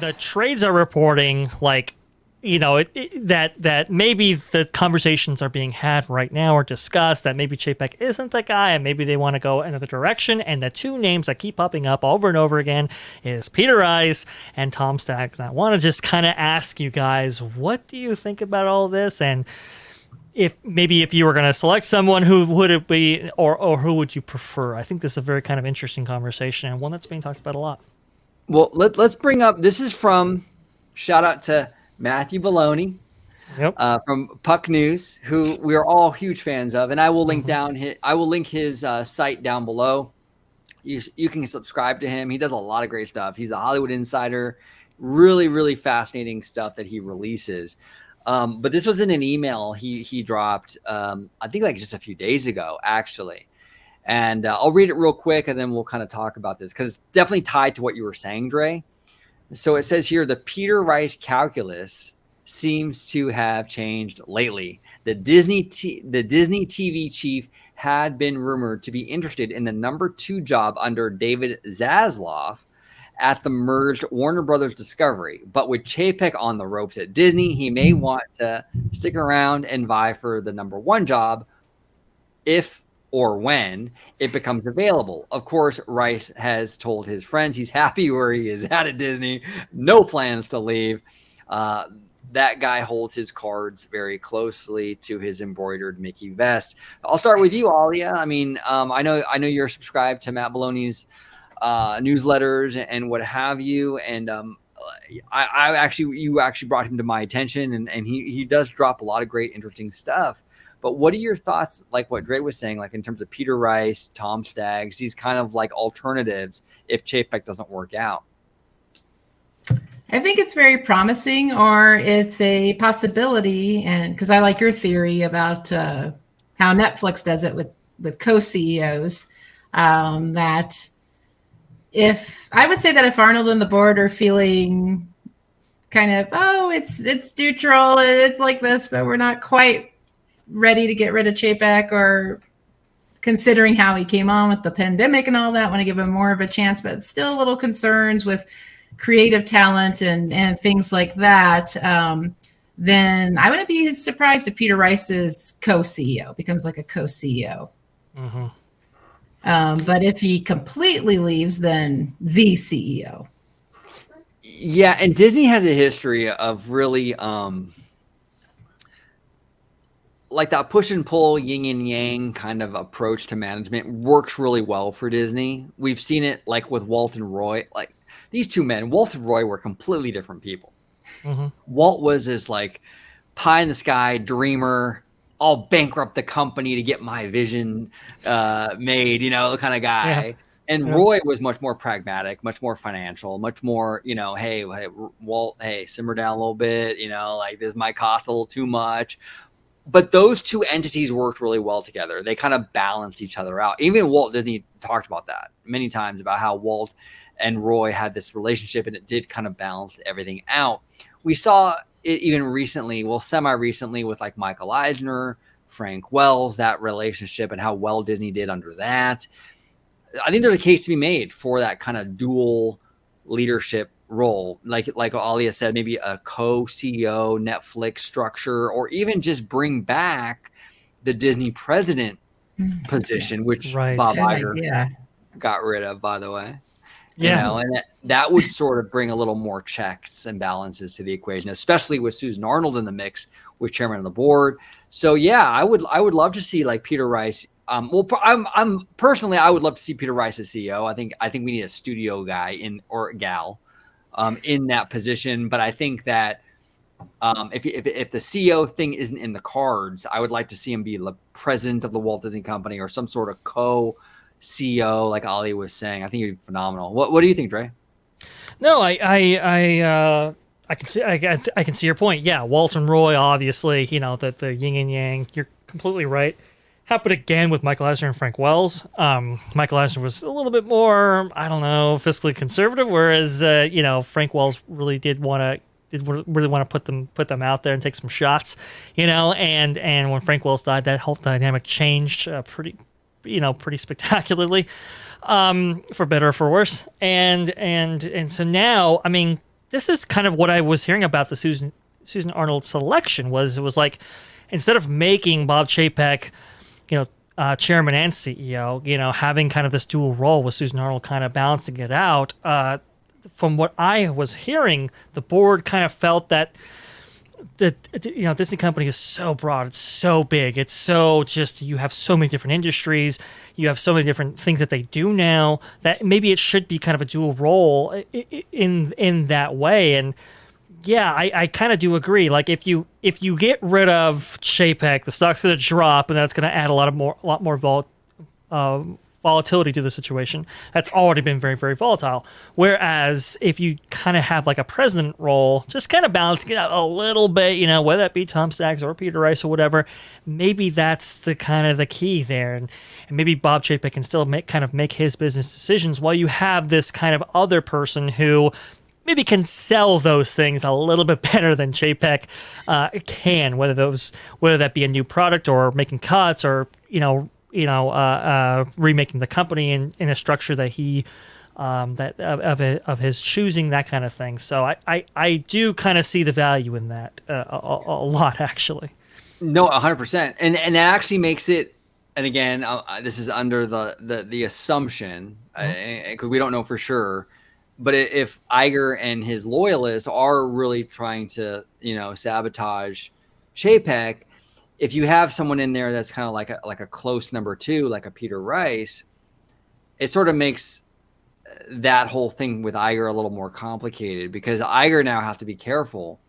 the trades are reporting like, that maybe the conversations are being had right now or discussed, that maybe Chapek isn't the guy and maybe they want to go another direction. And the two names that keep popping up over and over again is Peter Rice and Tom Staggs. And I want to just kind of ask you guys, what do you think about all this? And if you were going to select someone, who would it be, or who would you prefer? I think this is a very kind of interesting conversation and one that's being talked about a lot. Well, let's bring up, this is from, shout out to Matthew Baloney, yep. From Puck News, who we are all huge fans of, and I will link his site down below. You can subscribe to him. He does a lot of great stuff. He's a Hollywood insider. Really, really fascinating stuff that he releases. But this was in an email he dropped, I think like just a few days ago, actually. And I'll read it real quick, and then we'll kind of talk about this because it's definitely tied to what you were saying, Dre. So it says here, the Peter Rice calculus seems to have changed lately. The Disney TV chief had been rumored to be interested in the number 2 job under David Zaslav at the merged Warner Brothers Discovery. But with Chapek on the ropes at Disney, he may want to stick around and vie for the number 1 job if or when it becomes available. Of course, Rice has told his friends he's happy where he is at Disney. No plans to leave. That guy holds his cards very closely to his embroidered Mickey vest. I'll start with you, Alia. I mean, I know you're subscribed to Matt Baloney's newsletters and what have you. And you actually brought him to my attention, and he does drop a lot of great, interesting stuff. But what are your thoughts, like what Dre was saying, like in terms of Peter Rice, Tom Staggs, these kind of like alternatives if Chapek doesn't work out? I think it's very promising, or it's a possibility. And because I like your theory about how Netflix does it with co-CEOs, that if Arnold and the board are feeling kind of, it's neutral, it's like this, but we're not quite ready to get rid of Chapek, or considering how he came on with the pandemic and all that, want to give him more of a chance, but still a little concerns with creative talent and things like that, then I wouldn't be surprised if Peter Rice's co-CEO becomes like a co-CEO. Mm-hmm. But if he completely leaves, then the CEO. Yeah, and Disney has a history of really like that push and pull, yin and yang kind of approach to management works really well for Disney. We've seen it like with Walt and Roy. Like these two men, Walt and Roy, were completely different people. Mm-hmm. Walt was this like pie in the sky dreamer, I'll bankrupt the company to get my vision made, the kind of guy. Yeah. And Roy was much more pragmatic, much more financial, much more, hey, Walt, hey, simmer down a little bit, like this might cost a little too much. But those two entities worked really well together. They kind of balanced each other out. Even Walt Disney talked about that many times, about how Walt and Roy had this relationship, and it did kind of balance everything out. We saw it even recently, semi-recently, with like Michael Eisner, Frank Wells, that relationship and how well Disney did under that. I think there's a case to be made for that kind of dual leadership role, like Alia said, maybe a co-CEO Netflix structure, or even just bring back the Disney president position, which Bob Iger got rid of, by the way. And that would sort of bring a little more checks and balances to the equation, especially with Susan Arnold in the mix, with chairman of the board. So I would love to see like Peter Rice. I'm personally, I would love to see Peter Rice as CEO. I think we need a studio guy or gal in that position. But I think that if the CEO thing isn't in the cards, I would like to see him be the president of the Walt Disney Company or some sort of co-CEO, like Ali was saying. I think it'd be phenomenal. What do you think, Dre? No, I can see your point. Yeah, Walt and Roy, obviously, that the yin and yang. You're completely right. Happened again with Michael Eisner and Frank Wells. Michael Eisner was a little bit more, I don't know, fiscally conservative, whereas Frank Wells really did want to put them out there and take some shots, And when Frank Wells died, that whole dynamic changed pretty spectacularly, for better or for worse. And so now, I mean, this is kind of what I was hearing about the Susan Arnold selection. It was like, instead of making Bob Chapek, chairman and CEO, having kind of this dual role with Susan Arnold kind of balancing it out. From what I was hearing, the board kind of felt that Disney company is so broad, it's so big, it's so just, you have so many different industries, you have so many different things that they do now, that maybe it should be kind of a dual role in that way. And yeah, I kind of do agree. Like, if you get rid of Chapek, the stock's going to drop, and that's going to add a lot more volatility to the situation. That's already been very, very volatile. Whereas if you kind of have like a president role, just kind of balancing it out a little bit, whether that be Tom Staggs or Peter Rice or whatever, maybe that's the kind of the key there. And maybe Bob Chapek can still make his business decisions while you have this kind of other person who maybe can sell those things a little bit better than Chapek can, whether that be a new product or making cuts or, remaking the company in a structure that he of his choosing, that kind of thing. So I do kind of see the value in that a lot, actually. No, 100%, and that actually makes it. And again, this is under the assumption, because we don't know for sure. But if Iger and his loyalists are really trying to, sabotage Chapek, if you have someone in there that's kind of like a close number two, like a Peter Rice, it sort of makes that whole thing with Iger a little more complicated, because Iger now has to be careful,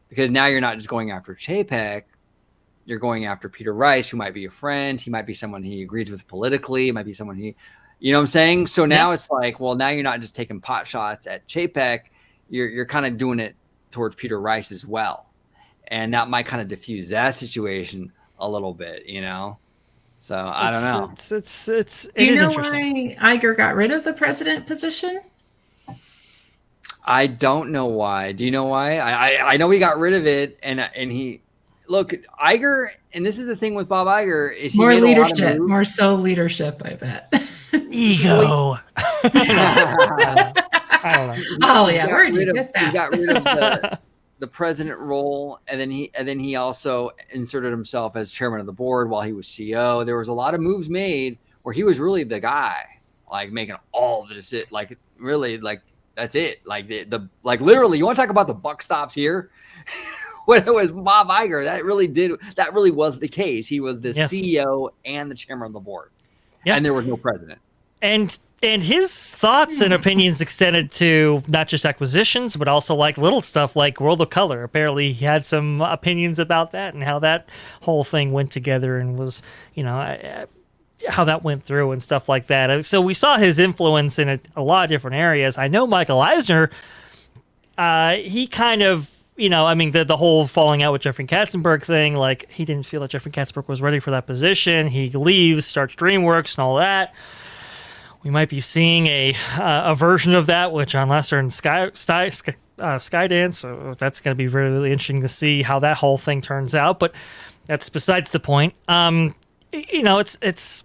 because now you're not just going after Chapek, you're going after Peter Rice, who might be a friend, he might be someone he agrees with politically, it might be someone he. You know what I'm saying? So now It's like, well, now you're not just taking pot shots at Chapek, you're kind of doing it towards Peter Rice as well. And that might kind of diffuse that situation a little bit, So I don't know. It is interesting. Do you know why Iger got rid of the president position? I don't know why. Do you know why? I know he got rid of it, and he look, Iger, and this is the thing with Bob Iger, is he more made leadership, a lot of moves. more so leadership, I bet. Ego. I don't know. Oh yeah, where did you get that? He got rid of the president role, and then he also inserted himself as chairman of the board while he was CEO. There was a lot of moves made where he was really the guy, like making all of this. Like really, like that's it. Like the literally, you want to talk about the buck stops here? When it was Bob Iger, that really was the case. He was the CEO and the chairman of the board. Yeah. And there was no president. And his thoughts and opinions extended to not just acquisitions, but also like little stuff like World of Color. Apparently, he had some opinions about that and how that whole thing went together and was, how that went through and stuff like that. So we saw his influence in a lot of different areas. I know Michael Eisner, he kind of, the whole falling out with Jeffrey Katzenberg thing, like he didn't feel that Jeffrey Katzenberg was ready for that position. He leaves, starts DreamWorks and all that. We might be seeing a version of that with John Lasseter and Skydance. So that's going to be really, really interesting to see how that whole thing turns out. But that's besides the point. It's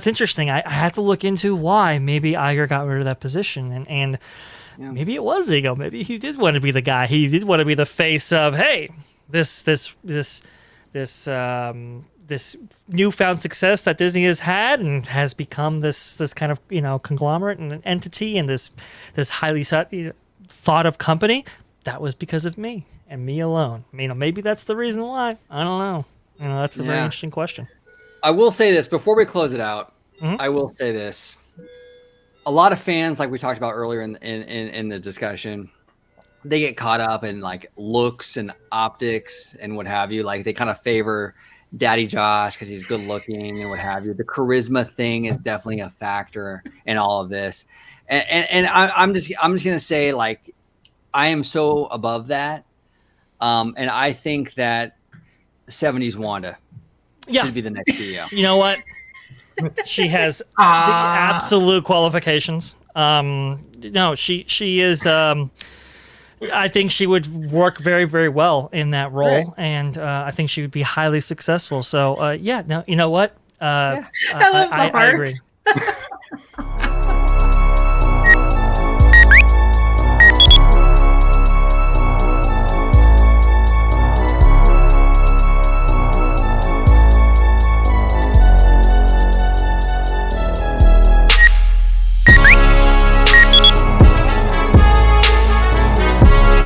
interesting. I have to look into why maybe Iger got rid of that position, and maybe it was ego. Maybe he did want to be the guy. He did want to be the face of, hey, this newfound success that Disney has had and has become this kind of conglomerate and an entity and this highly thought of company. That was because of me and me alone. Maybe that's the reason why. I don't know. That's a very interesting question. I will say this before we close it out. Mm-hmm. I will say this. A lot of fans, like we talked about earlier in the discussion, they get caught up in like looks and optics and what have you. Like they kind of favor Daddy Josh because he's good looking and what have you. The charisma thing is definitely a factor in all of this. And I'm just gonna say, like, I am so above that. And I think that 70s Wanda should be the next CEO. You know what? She has the absolute qualifications. No, she is. I think she would work very, very well in that role, right. And I think she would be highly successful. So, no, you know what? I love the hearts. I agree.